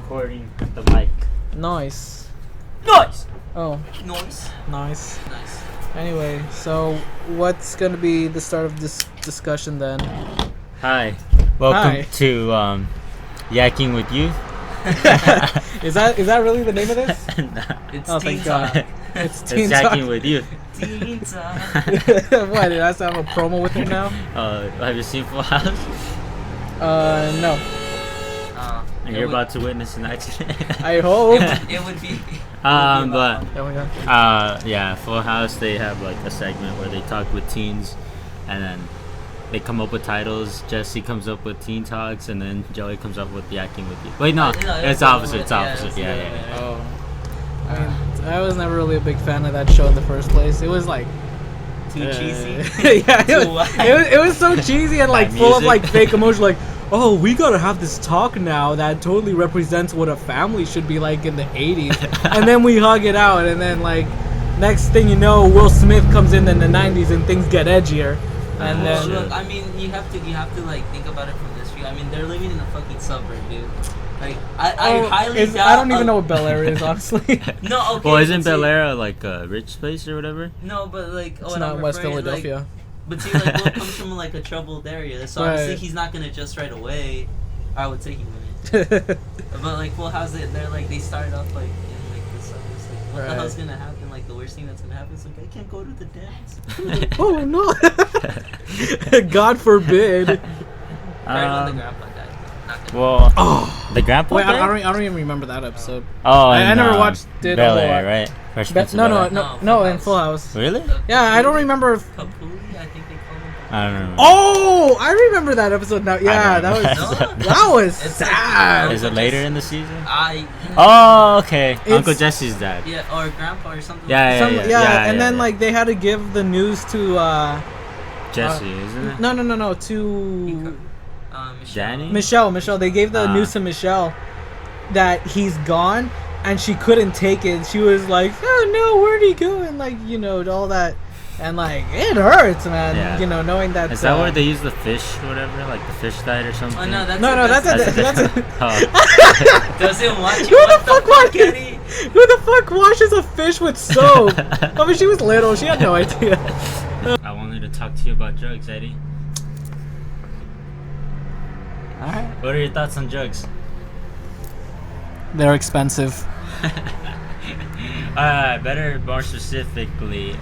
recording the mic. Nice. Nice. Oh. Nice. Nice. Nice. Anyway, so what's gonna be the start of this discussion then? Hi. Welcome Hi. to Yakking with Youth. Is that really the name of this? It's Oh, teen thank God. talk. It's It's Teen Yakking Talk. with Youth. Teen talk. What? Did I have to have a promo with him now? Have you seen Full House? No. And you're about to witness an accident. I hope. It would be. But Oh my God. yeah, Full House, they have like a segment where they talk with teens, and then they come up with titles. Jesse comes up with Teen Talks, and then Joey comes up with Yakking with You. Wait, no, it's opposite. It's opposite. Yeah. Oh. I mean, I was never really a big fan of that show in the first place. It was like Too cheesy. yeah, it was so cheesy and like That full of music. like fake emotion. Like, oh, we gotta have this talk now that totally represents what a family should be like in the '80s, and then we hug it out, and then like next thing you know, Will Smith comes in the '90s and things get edgier, and Well, then look, I mean, you have to like think about it from this view. I mean, they're living in a fucking suburb, dude. Like, I highly doubt. I don't even know what Bel Air is, honestly. No, okay. Well, isn't but see- Bel Air like a rich place or whatever? No, but like, It's not West Philadelphia. Like, but see, like, Will comes from like a troubled area, so Right. obviously he's not gonna adjust right away. I would say he wouldn't. But like, Full House, they're like they started off like in like the suburbs. Like, what the Right. hell's gonna happen? Like the worst thing that's gonna happen is like I can't go to the dance. Oh no! God forbid. Right when the grandpa died. Not gonna Well, Oh. the grandpa. Wait, I died? don't even remember that episode. Oh, I and, never watched it a Bel whole Air, lot. right? Fresh Be- Prince of no, Bel-Air. no, Full no, in House. Full House. Really? Yeah, I don't remember. Papuli, I think they call him. I don't remember. Oh, I remember that episode now. Yeah, I that don't was remember. No? that was It's like- sad. Is it later in the season? Oh, Oh, okay. It's- Uncle Jesse's dad. yeah, or grandpa or something. Yeah, Some- and then yeah. like they had to give the news to Jesse, isn't it? no to Danny? Michelle. They gave the Ah. news to Michelle that he's gone, and she couldn't take it. She was like, "Oh no, where'd he go?" And like all that, and like it hurts, man. Yeah. Knowing that. Is that where they use the fish, whatever? Like the fish died or something? Oh no, that's No, that's it. Oh. Doesn't watch Who the fuck watches? Eddie? Who the fuck washes a fish with soap? I mean, she was little. She had no idea. I wanted to talk to you about drugs, Eddie. Alright. What are your thoughts on drugs? They're expensive. Better, more specifically,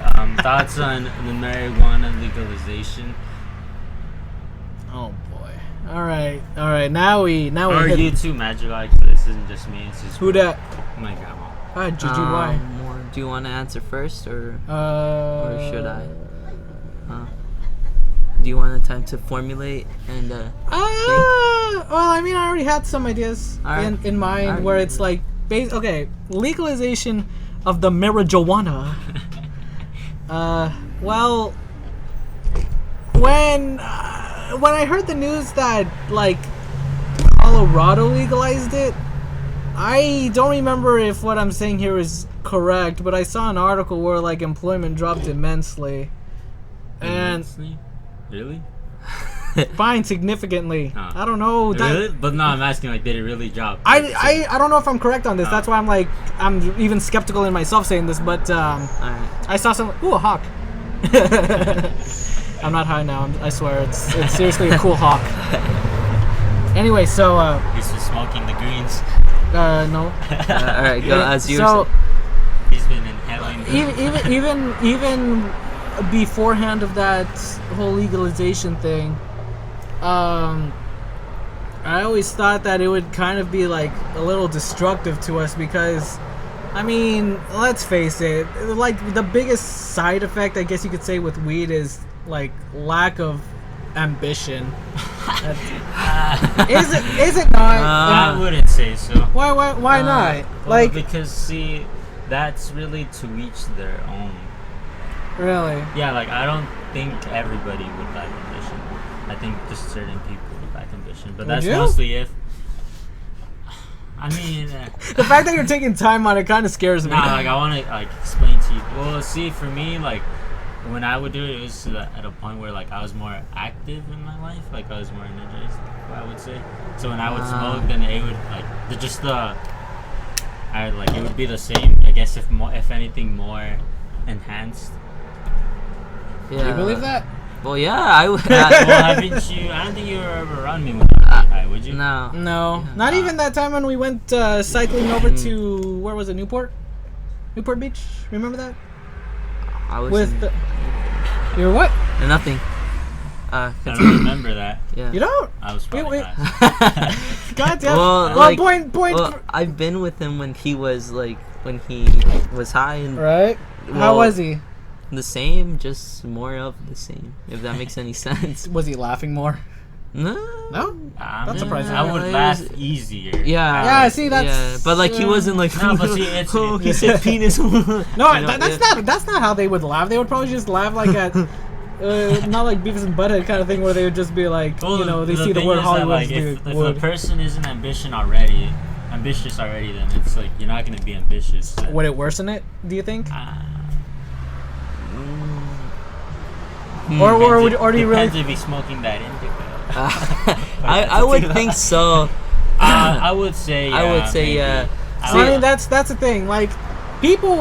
thoughts on the marijuana legalization? Oh boy. All right. Now we Or hit- you too, Magic. Actually, this isn't just me. It's just Who that? my grandma. Hi, Gigi. Why? Do you want to answer first, or should I? Do you want time to formulate and Well, I mean, I already had some ideas Alright. in mind Alright. where it's like, legalization of the marijuana. Well, when I heard the news that like Colorado legalized it, I don't remember if what I'm saying here is correct, but I saw an article where like employment dropped immensely, and Immensely? Really? fine significantly. Huh. I don't know. Really? But no, I'm asking, like, did it really drop? I don't know if I'm correct on this. Oh. That's why I'm even skeptical in myself saying this. But Alright. I saw some. Ooh, a hawk. I'm not high now. I swear, it's seriously a cool hawk. Anyway, so He's just smoking the greens. no. All right, go as you So He's been inhaling. even beforehand of that whole legalization thing, I always thought that it would kind of be like a little destructive to us because, I mean, let's face it, like the biggest side effect I guess you could say with weed is like lack of ambition. Is it not? I wouldn't say so. Why not? Well, Like, because see, that's really to each their own. really? Yeah, like I don't think everybody would lack ambition. I think just certain people would lack ambition, but Would that's you? mostly if. I mean, The fact that you're taking time on it kind of scares me. nah, like I want to like explain to you. Well, see, for me, like when I would do it, it was at a point where like I was more active in my life, like I was more energized, I would say. So when I would smoke, then it would like just like it would be the same. I guess if anything more enhanced. Do you believe that? Well, yeah, I would. Well, haven't you? I don't think you were ever around me when I was high, would you? No. Not even that time when we went cycling over to where was it? Newport Beach. Remember that? I was With you were what? nothing. I don't remember that. Yeah. You don't? I was probably Wait. high. God damn. Well, Well, like, point. Well, I've been with him when he was high and Right. How well, was he? the same, just more of the same. If that makes any sense. Was he laughing more? No. No. That's surprising. I would it laugh was- easier. Yeah. Yeah, see, that's- Yeah, but like he wasn't like. No, but see, it's- oh, he said penis. No, You know, that's not how they would laugh. They would probably just laugh like at, not like Beavis and Butthead kind of thing where they would just be like, Well, they see the thing word is that, Hollywood. like, if the person isn't ambitious already, then it's like you're not gonna be ambitious. Then. Would it worsen it? Do you think? Or do you really? Depends if he's smoking that indica. I would think so. I would say. I would say maybe. yeah. See, I mean, that's the thing. Like, people,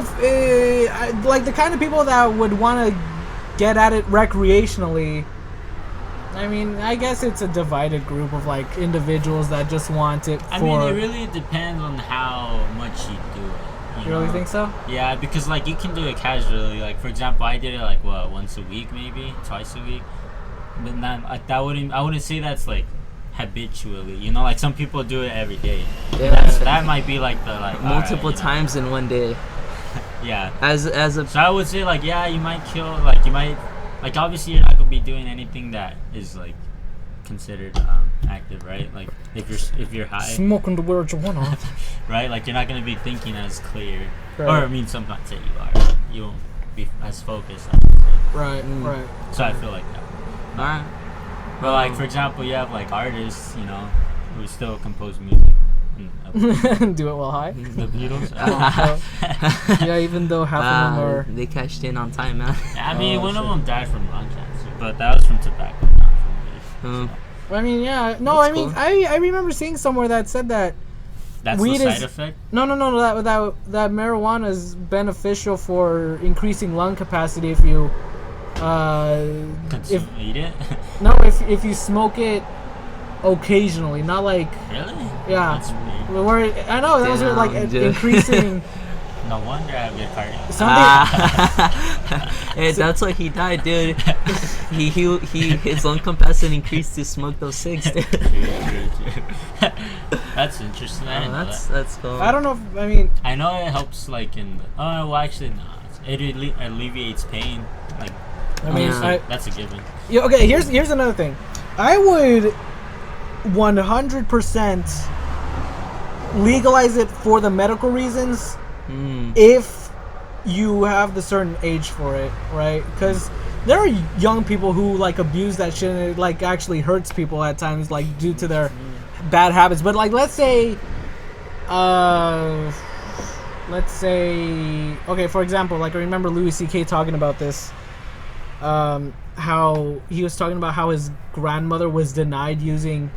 like the kind of people that would want to get at it recreationally. I mean, I guess it's a divided group of like individuals that just want it for. I mean, it really depends on how much you do it. You really think so? Yeah, because like you can do it casually. Like for example, I did it like once a week, maybe twice a week. But not like that. I wouldn't say that's like habitually. You know, like some people do it every day. Yeah. That might be like the Multiple alright, times in one day. Yeah. As a So I would say like you might kill like obviously you're not gonna be doing anything that is like considered active, right? Like if you're high, Smoking the words you want on. right? Like you're not gonna be thinking as clear, Right. or I mean sometimes you are. You won't be as focused. I should say. Right, right. So I feel like that. alright. But like for example, you have like artists, who still compose music. Do it while high. The Beatles. Yeah, even though half of them are. They cashed in on time, man. I mean, Oh, one of shit. them died from lung cancer, but that was from tobacco, not from weed. Um, I mean, yeah. No, That's I mean, cool. I remember seeing somewhere that said that. That's Weed the is- side effect. No, that marijuana is beneficial for increasing lung capacity if you. Eat it. If you smoke it occasionally, not like Really? yeah. That's weird. Where I know that was like Damn, dude. increasing No wonder I have good cardio. something. Hey, that's why he died, dude. He his lung capacity increased to smoke those cigs, dude. True. That's interesting. I didn't know that. That's cool. I don't know. I mean, I know it helps like in. Oh well, actually no. It alleviates pain. Like I mean, Yeah. that's a given. yeah, okay. Here's another thing. I would 100% legalize it for the medical reasons if you have the certain age for it, right? Because there are young people who like abuse that shit and it like actually hurts people at times, like due to their bad habits. But like, let's say, okay, for example, like I remember Louis C.K. talking about this. How he was talking about how his grandmother was denied using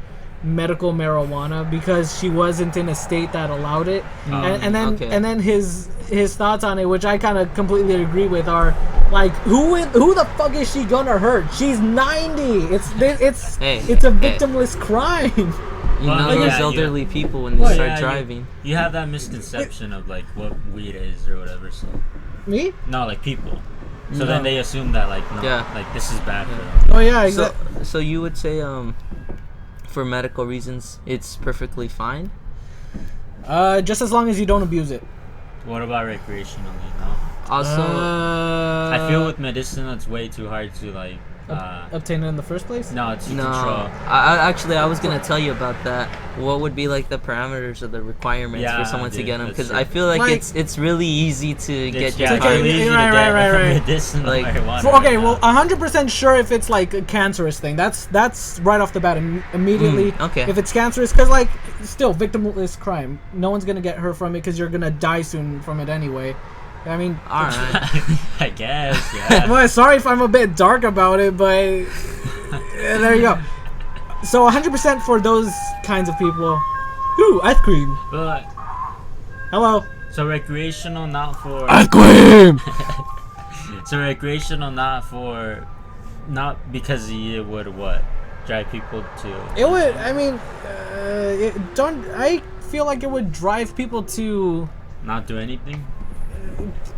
medical marijuana because she wasn't in a state that allowed it, and then his thoughts on it, which I kind of completely agree with, are like who the fuck is she gonna hurt? She's 90. It's a victimless crime. You know Well, those yeah, elderly people when they Well, start Yeah, driving. You have that misconception of like what weed is or whatever. So Me? no, like people. So No. then they assume that like no, Yeah. like this is bad for Yeah. them. Oh yeah, So, exactly. so you would say for medical reasons it's perfectly fine? Just as long as you don't abuse it. What about recreationally? No. Also, I feel with medicine it's way too hard to like. Obtain it in the first place. No, to no. control. I was gonna tell you about that. What would be like the parameters or the requirements Yeah, for someone to dude, get them? that's Because true. I feel like Like- it's really easy to get your yeah, it's card. okay, easy to right, get right. medicinal Like- marijuana. Okay, right well, now. 100% sure if it's like a cancerous thing. That's right off the bat immediately. okay. If it's cancerous, because like still victimless crime. No one's gonna get hurt from it because you're gonna die soon from it anyway. I mean, All right. I guess, yeah. well, sorry if I'm a bit dark about it, but there you go. So 100% for those kinds of people. Ooh, ice cream. But Hello. so recreational, not for. Ice cream. So recreational, not because it would what drive people to. It would. I mean, I feel like it would drive people to Not do anything.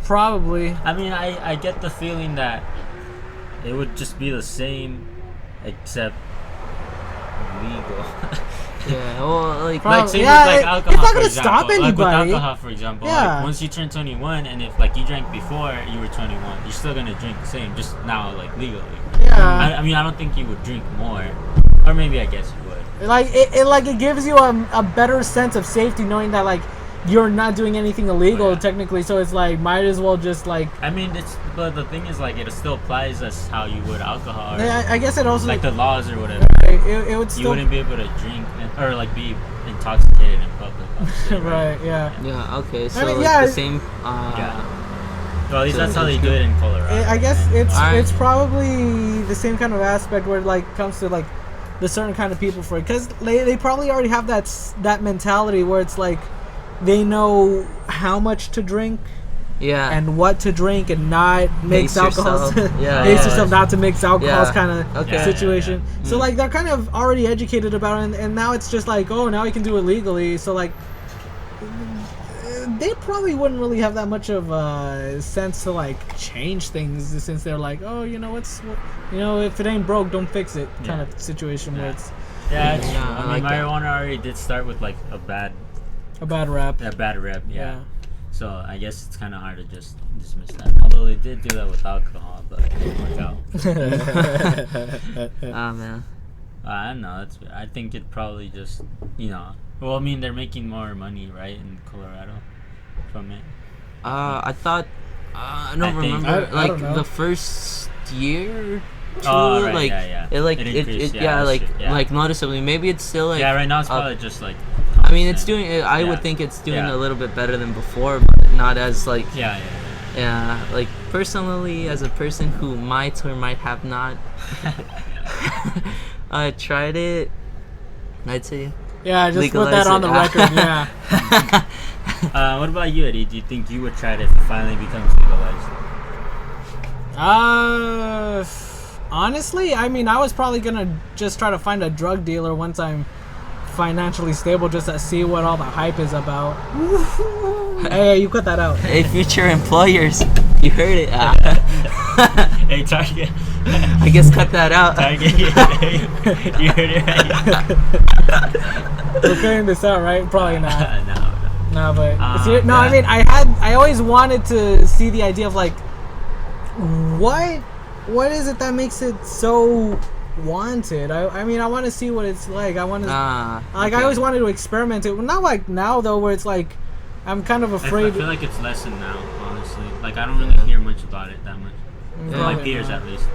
probably. I mean, I get the feeling that it would just be the same, except legal. Yeah, well, like, Probably. Like same Yeah, with like it's alcohol. not for gonna example. stop Like with anybody. alcohol, for example. Yeah. Like once you turn 21, and if like you drank before you were 21, you're still gonna drink the same, just now like legally. Yeah. I mean, I don't think you would drink more, or maybe I guess you would. Like it gives you a better sense of safety knowing that like you're not doing anything illegal Yeah. technically. So it's like might as well just like. I mean, but the thing is like it still applies as how you would alcohol. Or, I guess it also like the laws or whatever. it would You still. wouldn't be able to drink or like be intoxicated in public. Obviously, Right. Yeah. yeah, okay, so I mean, like yeah, the same. Yeah. Well, at least that's how they do it in Colorado. I guess it's Alright. it's probably the same kind of aspect where it like comes to like the certain kind of people for it because they probably already have that mentality where it's like they know how much to drink Yeah. and what to drink and not mix Pace alcohols. yourself. Yeah. Pace Yeah. yourself not to mix alcohols Yeah. kind of Okay. situation. Yeah. So like they're kind of already educated about it and now it's just like, oh, now you can do it legally. So like they probably wouldn't really have that much of a sense to like change things since they're like, oh, you know if it ain't broke, don't fix it kind Yeah. of situation where Yeah. it's Yeah, it's true. Yeah, I I mean, like that. marijuana already did start with like a bad rap. rep. Yeah. Yeah. So I guess it's kind of hard to just dismiss that. Although they did do that with alcohol, but it didn't work out. Ah, man. I don't know. I think it probably just Well, I mean, they're making more money, right, in Colorado from it. I thought. I don't I think- remember. I like don't know. the first year. Two, Oh, right, like yeah. it like It it, increased, it yeah, yeah, that's like true, yeah. like noticeably. Maybe it's still like Yeah, right now it's up. probably just like. I mean, it's doing. I Yeah. would think it's doing Yeah. a little bit better than before, but not as like. Yeah. Yeah, like personally, as a person who might or might have not tried it, I'd say. Yeah, just put Legalize that on it. the record. Yeah. What about you, Eddie? Do you think you would try it if it finally becomes legalized? Honestly, I mean, I was probably gonna just try to find a drug dealer once I'm financially stable, just to see what all the hype is about. Hey, you cut that out. Hey, future employers, you heard it. Hey, Target. I guess cut that out. Target. You heard it right. We're cutting this out, right? Probably not. No. No, but yeah. I mean, I always wanted to see the idea of like, what is it that makes it so wanted? I mean, I want to see what it's like. I want to I always wanted to experiment it. Well, not like now though, where it's like I'm kind of I afraid. feel like it's lessened now, honestly. Like I don't really hear much about it that much. From my Probably peers, not. at least.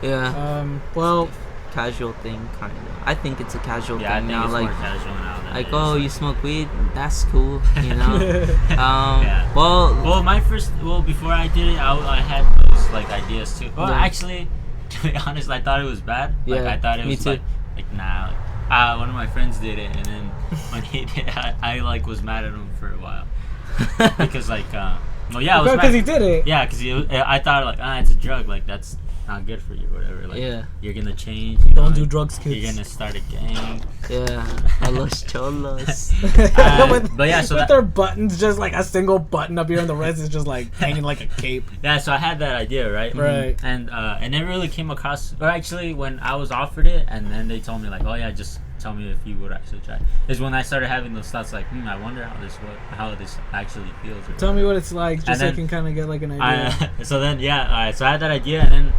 Yeah, Well, casual thing, kind of. I think it's a casual Yeah, I thing think now. it's Like, more casual now. Than like, it oh, is. you smoke weed? That's cool, you know. Yeah. Well, Before I did it, I had those like ideas too. Well, Yeah. actually, to be honest, I thought it was bad. Like Yeah, I thought it me was too. like nah. One of my friends did it, and then when he did, I like was mad at him for a while because I was because mad. he did it. Yeah, because I thought like it's a drug, like that's not good for you, or whatever. Like Yeah. you're gonna change. You Don't know, do drugs, kids. You're gonna start a gang. yeah, a los cholos. But yeah, so with that- their buttons, just like a single button up here, and the rest is just like hanging like a cape. Yeah, so I had that idea, right? Right. And it really came across. Or actually, when I was offered it, and then they told me like, oh yeah, just tell me if you would actually try. Is when I started having those thoughts like, I wonder how this actually feels. Or Tell me what it's like, just And so I then- can kind of get like an idea. So then so I had that idea, and then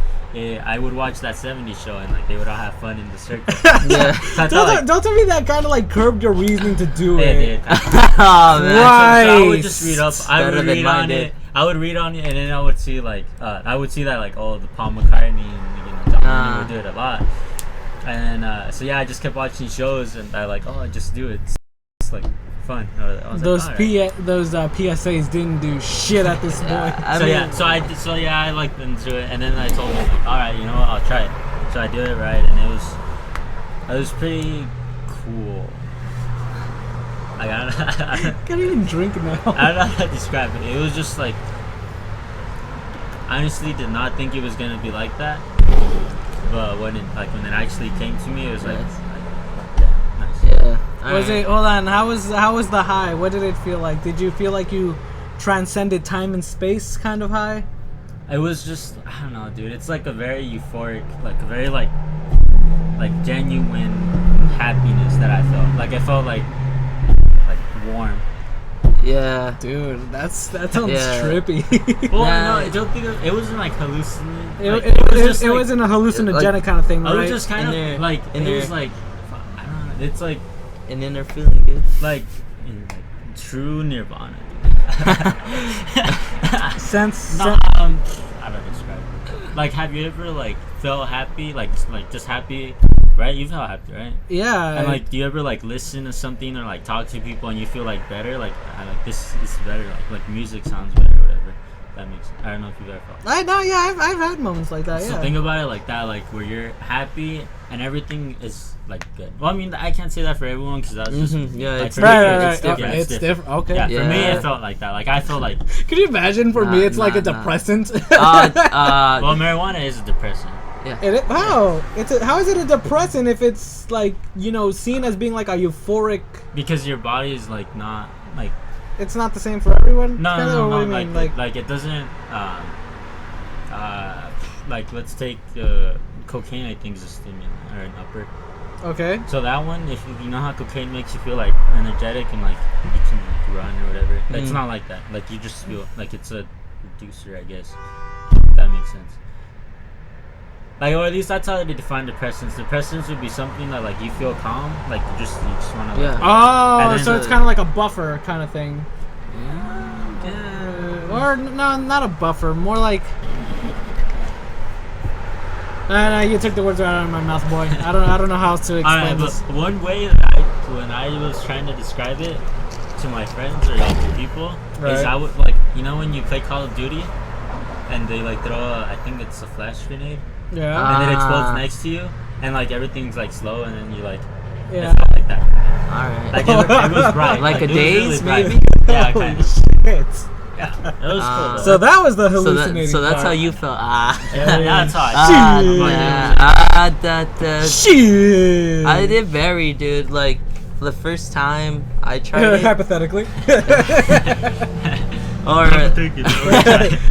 I would watch that '70s show, and like they would all have fun in the circle. Yeah. So I thought, like, Don't tell me that kind of like curbed your reasoning to do they it. did. Oh man. Right. So I would just read up. I Better would than read mine on did. it. I would read on it, and then I would see like I would see that like the Paul McCartney and John Lennon would do it a lot. And then so yeah, I just kept watching shows, and I like just do it. It's like fun. I was Those like, all right. those PSAs didn't do shit at this point. I looked into it, and then I told them, like, all right, you know what, I'll try it. So I did it right, and it was pretty cool. Like, I Can't even drink now. don't know how to describe it. It was just like, I honestly did not think it was gonna be like that. But when it actually came to me, it was like, nice. Yeah. Was it? Hold on. How was the high? What did it feel like? Did you feel like you transcended time and space kind of high? It was just, I don't know, dude. It's like a very euphoric, like a very like genuine happiness that I felt. Like I felt like warm. Yeah. Dude, that sounds Yeah. trippy. Well, Nah. no, don't think of, it wasn't like hallucinating. It wasn't a hallucinogenic like- kind of thing, I right? was just kind In of there- like, in it was there. like, I don't know. It's like And then they're feeling good. in true nirvana. Sense. No, I don't describe it. Like, have you ever like felt happy, like just happy, right? You've felt happy, right? Yeah. And like, do you ever like listen to something or like talk to people and you feel like better? Like, this is better. Like music sounds better, or whatever. That makes. I don't know if you've ever felt. I know. Yeah, I've had moments like that. So Yeah. think about it like that, like where you're happy and everything is like good. Well, I mean, I can't say that for everyone because that's just Yeah, like, it's for me, Right. it's different. It's different. Okay. Yeah, for me, Yeah. it felt like that. Like I felt like, Could you imagine? For me, Nah, it's like a nah, nah. depressant. well, marijuana is a depressant. How? How is it a depressant if it's like seen as being like a euphoric? Because your body is like not like It's not the same for everyone. no Kinda, no or no, what do no you mean? like it doesn't like let's take cocaine. I think is a stimulant or an upper. Okay. So that one, if you know how cocaine makes you feel like energetic and like you can like run or whatever, it's not like that. Like you just feel like it's a reducer, I guess. If that makes sense. Like, or at least that's how they define depressants. Depressants would be something that like you feel calm, like you just want to. Yeah. Like, Oh, And then so it's kind of like a buffer kind of thing. Or no, not a buffer. More like. No, you took the words right out of my mouth, boy. I don't know how else to explain Alright, but this. one way that when I was trying to describe it to my friends or like to people is Right. I would like when you play Call of Duty and they like throw I think it's a flash grenade Yeah. and it explodes next to you and like everything's like slow and then you like Yeah. it felt like that. Alright. Like it was bright. Like a it was daze, bright. maybe? Yeah, Holy kind of. shit. Yeah, it was cool. Though. So that was the So, hallucinating. so that's part. how you felt. that's how Shit. I did vary, dude. Like the first time I tried it, Hypothetically. or Hypothetically,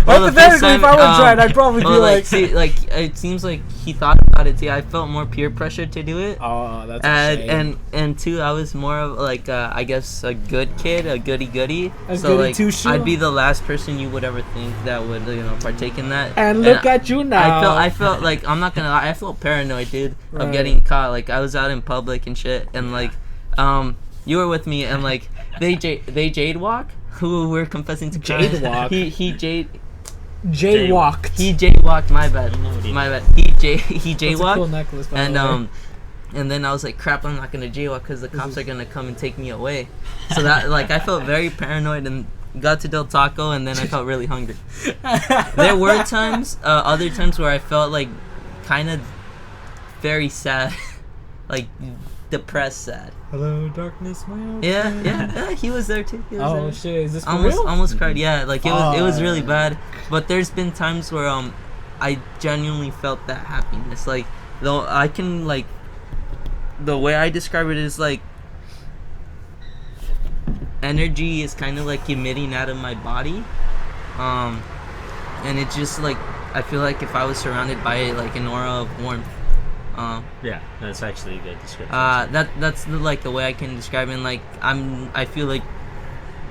well, the first if I would try it, I'd probably be well, like. see, like it seems like he thought about it too. I felt more peer pressure to do it. Oh, that's a shame. And two, I was more of like I guess a good kid, a goody goody. A So goody like two-shoe? I'd be the last person you would ever think that would partake in that. And look at you now. I felt like I'm not gonna lie, I felt paranoid, dude, Right. of getting caught. Like I was out in public and shit, and like you were with me, and like they jade walk. Who we're confessing to crime. Jade walk? He jade. Jaywalked. He jaywalked. My bad. I know what he My bad. He That's a jaywalked. cool necklace, by And the way. and then I was like, crap, I'm not gonna jaywalk because the cops are gonna come and take me away. So that like I felt very paranoid and got to Del Taco, and then I felt really hungry. There were times, other times where I felt like kind of very sad, like depressed, sad. Hello, darkness, my old Yeah, friend. yeah, he was there too. He was Oh there. shit, is this for Almost real? almost cried. Yeah, like it was really Fuck. bad. But there's been times where I genuinely felt that happiness. Like though I can like the way I describe it is like energy is kind of like emitting out of my body, and it's just like I feel like if I was surrounded by like an aura of warmth. Yeah, that's actually a good description. That's the way I can describe it. And, like I feel like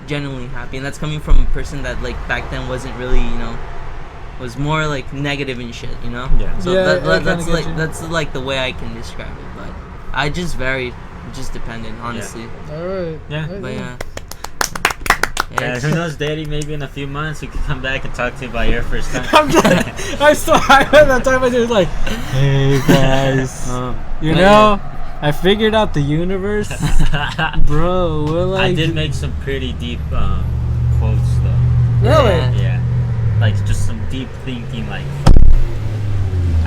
genuinely happy, and that's coming from a person that like back then wasn't really was more like negative and shit, Yeah. So Yeah, I that's kinda like get you. that's like the way I can describe it, but I just varied, just depended, honestly. Alright. Yeah. But yeah. Yeah, who knows, Daddy? Maybe in a few months we could come back and talk to you about your first time. I'm still high at that time. I was like, hey guys, you But know, I figured out the universe, bro. We're like, I did make some pretty deep quotes though. really. Yeah. Yeah, like just some deep thinking. Like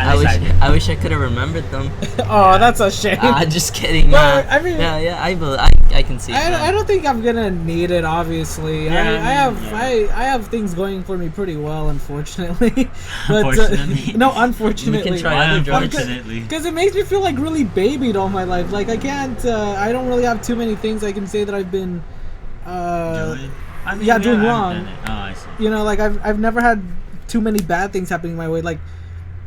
I least wish did. I wish I could have remembered them. Oh, that's a shame. Just kidding. Well, I mean, yeah, I can see. I don't think I'm gonna need it. Obviously, Yeah, I have things going for me pretty well, unfortunately. But Unfortunately. no, unfortunately. We can try Why other drugs. unfortunately? Because it makes me feel like really babied all my life. Like I can't. I don't really have too many things I can say that I've been. Doing? I mean, yeah, doing I've wrong. done it. Oh, I see. You know, like I've never had too many bad things happening my way. Like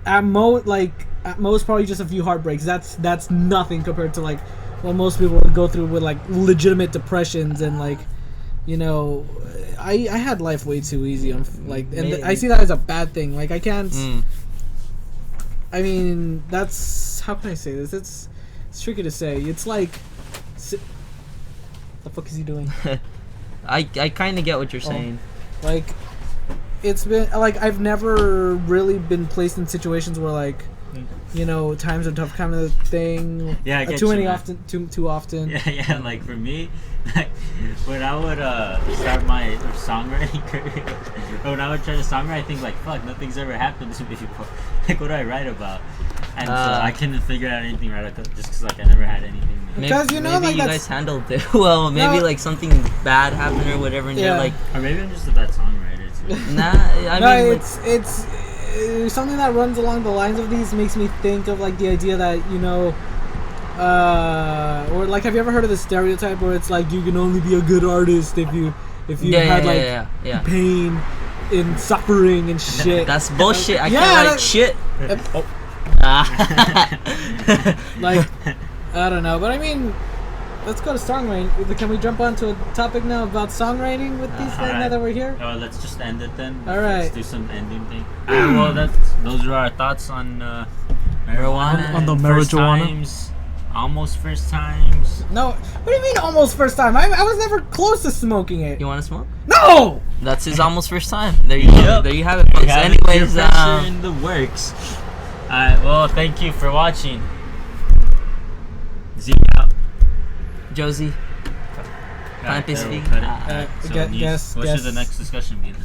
at most probably just a few heartbreaks. That's nothing compared to like what most people would go through with like legitimate depressions and like, you know, I had life way too easy. I see that as a bad thing. Like I can't. I mean, that's how can I say this? It's tricky to say. It's like, the fuck is he doing? I kind of get what you're saying. Like, it's been like I've never really been placed in situations where like, you know, times are tough kind of thing. Yeah, I get too you, many man. often, too often. Yeah. Like for me, like when I would start my songwriting career, or when I would try to songwrite, I think like, fuck, nothing's ever happened to me before. Like, what do I write about? And so I couldn't figure out anything right just because like I never had anything. Because maybe, you know, maybe like you that's guys handled it well. Maybe No. like something bad happened or whatever, and Yeah. you're like, Or maybe I'm just a bad songwriter too. nah. I no, mean, it's something that runs along the lines of these makes me think of like the idea that, you know, or like, have you ever heard of the stereotype where it's like you can only be a good artist if you had like pain and suffering and shit. That's bullshit. I Yeah, can't that- write shit. Like, I don't know, but I mean, let's go to songwriting. Can we jump onto a topic now about songwriting with these guys now alright. that we're here? Oh, let's just end it then. Alright. Let's do some ending thing. Well, those are our thoughts on marijuana. On the First marijuana? times, almost first times. No, what do you mean almost first time? I was never close to smoking it. You want to smoke? No! That's his almost first time. There you go. Yep. There you have it, folks. We have Anyways, peer pressure in the works. Alright, well, thank you for watching. Z out. Josie. Alright, Plant this there, we'll feet. cut it. Ah. Alright, so guess- what guess- should the next discussion be then?